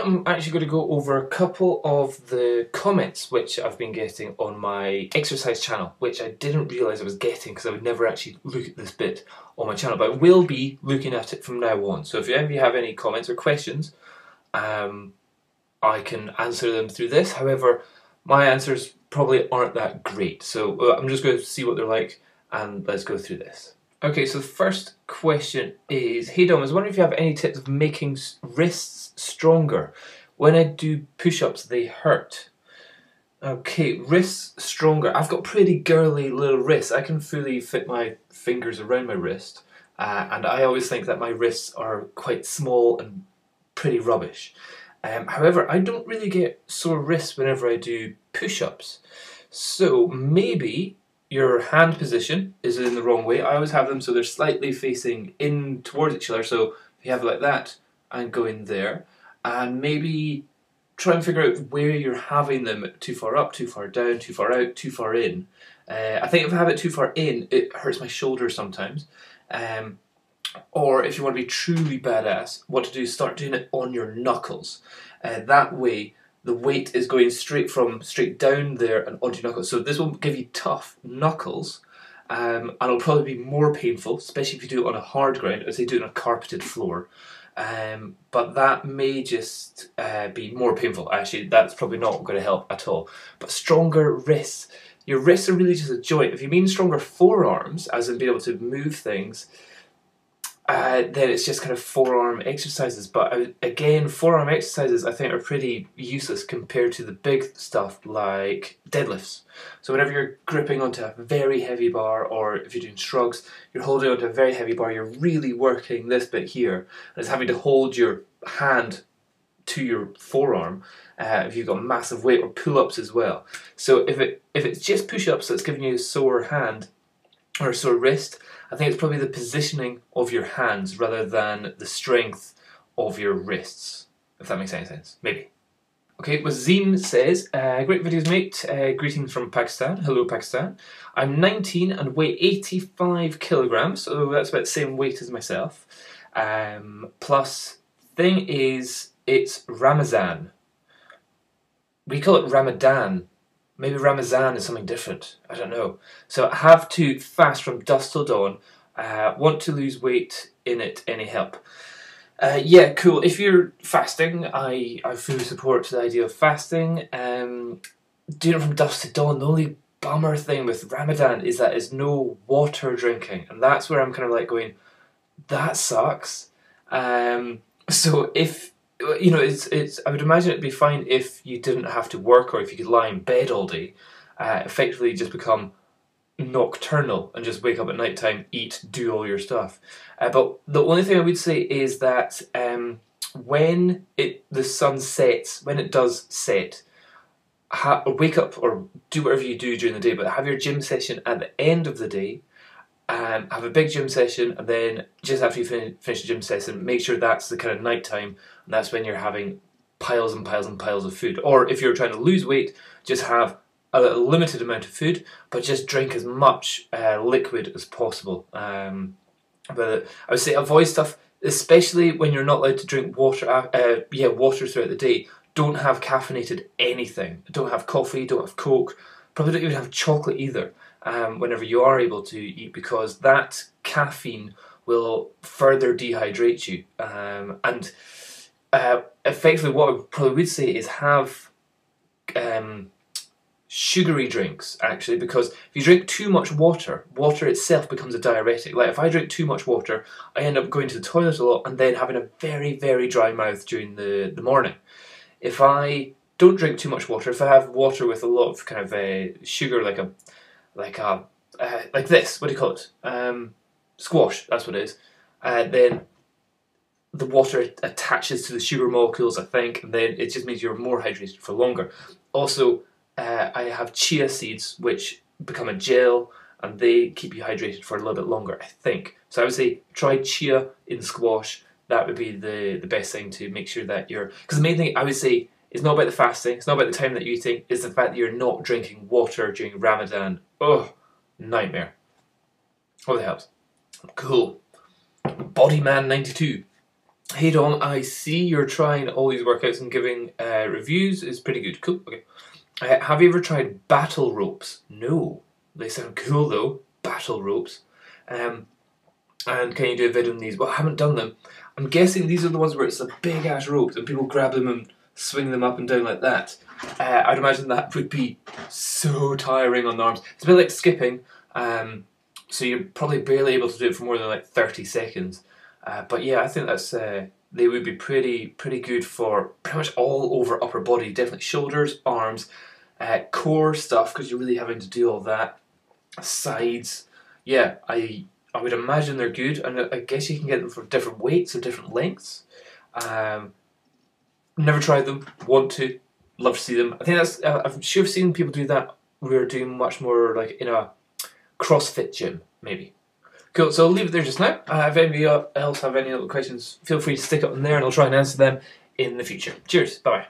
I'm actually going to go over a couple of the comments which I've been getting on my exercise channel, which I didn't realise I was getting because I would never actually look at this bit on my channel, but I will be looking at it from now on. So if any of you have any comments or questions, I can answer them through this. However, my answers probably aren't that great, so I'm just going to see what they're like and let's go through this. Okay, so the first question is, hey Dom, I was wondering if you have any tips of making wrists stronger. When I do push-ups, they hurt. Okay, wrists stronger. I've got pretty girly little wrists. I can fully fit my fingers around my wrist, and I always think that my wrists are quite small and pretty rubbish. However, I don't really get sore wrists whenever I do push-ups. So maybe your hand position is in the wrong way. I always have them so they're slightly facing in towards each other. So if you have it like that and go in there, and maybe try and figure out where you're having them, too far up, too far down, too far out, too far in. I think if I have it too far in, it hurts my shoulder sometimes. Or if you want to be truly badass, what to do is start doing it on your knuckles. That way, the weight is going straight down there and onto your knuckles. So this will give you tough knuckles, and it'll probably be more painful, especially if you do it on a hard ground, as they do it on a carpeted floor. But that may just be more painful. Actually, that's probably not going to help at all. But stronger wrists. Your wrists are really just a joint. If you mean stronger forearms, as in being able to move things, then it's just kind of forearm exercises. But again, forearm exercises I think are pretty useless compared to the big stuff like deadlifts. So whenever you're gripping onto a very heavy bar, or if you're doing shrugs, you're holding onto a very heavy bar, you're really working this bit here, and it's having to hold your hand to your forearm if you've got massive weight, or pull-ups as well. So if it's just push-ups that's giving you a sore hand or a sore wrist, I think it's probably the positioning of your hands rather than the strength of your wrists, if that makes any sense. Maybe. Okay, Wazim says, great videos mate, greetings from Pakistan. Hello Pakistan. I'm 19 and weigh 85 kilograms, so that's about the same weight as myself. Plus, thing is, it's Ramadan. We call it Ramadan. Maybe Ramadan is something different. I don't know. So I have to fast from dusk till dawn. Want to lose weight in it. Any help? Yeah, cool. If you're fasting, I fully support the idea of fasting. Doing it from dusk to dawn. The only bummer thing with Ramadan is that there's no water drinking, and that's where I'm kind of like going, that sucks. So if you know, it's. I would imagine it'd be fine if you didn't have to work, or if you could lie in bed all day, effectively just become nocturnal and just wake up at night time, eat, do all your stuff. But the only thing I would say is that when the sun sets, when it does set, wake up or do whatever you do during the day, but have your gym session at the end of the day. Have a big gym session, and then just after you finish the gym session, make sure that's the kind of night time, and that's when you're having piles and piles and piles of food. Or if you're trying to lose weight, just have a limited amount of food, but just drink as much liquid as possible. But I would say avoid stuff, especially when you're not allowed to drink water. Water throughout the day. Don't have caffeinated anything. Don't have coffee. Don't have Coke. Probably don't even have chocolate either. Whenever you are able to eat, because that caffeine will further dehydrate you. And effectively what I probably would say is have sugary drinks, actually, because if you drink too much water, water itself becomes a diuretic. Like if I drink too much water, I end up going to the toilet a lot and then having a very, very dry mouth during the morning. If I don't drink too much water, if I have water with a lot of kind of sugar, like this, what do you call it? Squash, that's what it is. Then the water attaches to the sugar molecules, I think, and then it just means you're more hydrated for longer. Also, I have chia seeds, which become a gel, and they keep you hydrated for a little bit longer, I think. So I would say try chia in squash. That would be the best thing to make sure that you're... Because the main thing I would say is not about the fasting, it's not about the time that you're eating, it's the fact that you're not drinking water during Ramadan. Oh, nightmare. Hope that helps. Cool. Bodyman92. Hey Dom, I see you're trying all these workouts and giving reviews. It's pretty good. Cool. Okay. Have you ever tried battle ropes? No. They sound cool though. Battle ropes. And can you do a video on these? Well, I haven't done them. I'm guessing these are the ones where it's a big ass rope and people grab them and swing them up and down like that. I'd imagine that would be so tiring on the arms. It's a bit like skipping, so you're probably barely able to do it for more than like 30 seconds. But yeah, I think that's they would be pretty good for pretty much all over upper body. Definitely shoulders, arms, core stuff because you're really having to do all that. Sides, yeah, I would imagine they're good, and I guess you can get them for different weights or different lengths. Never tried them. Want to. Love to see them. I think that's. I'm sure I've seen people do that. We're doing much more like in a CrossFit gym, maybe. Cool. So I'll leave it there just now. If anybody else have any other questions, feel free to stick it on there, and I'll try and answer them in the future. Cheers. Bye bye.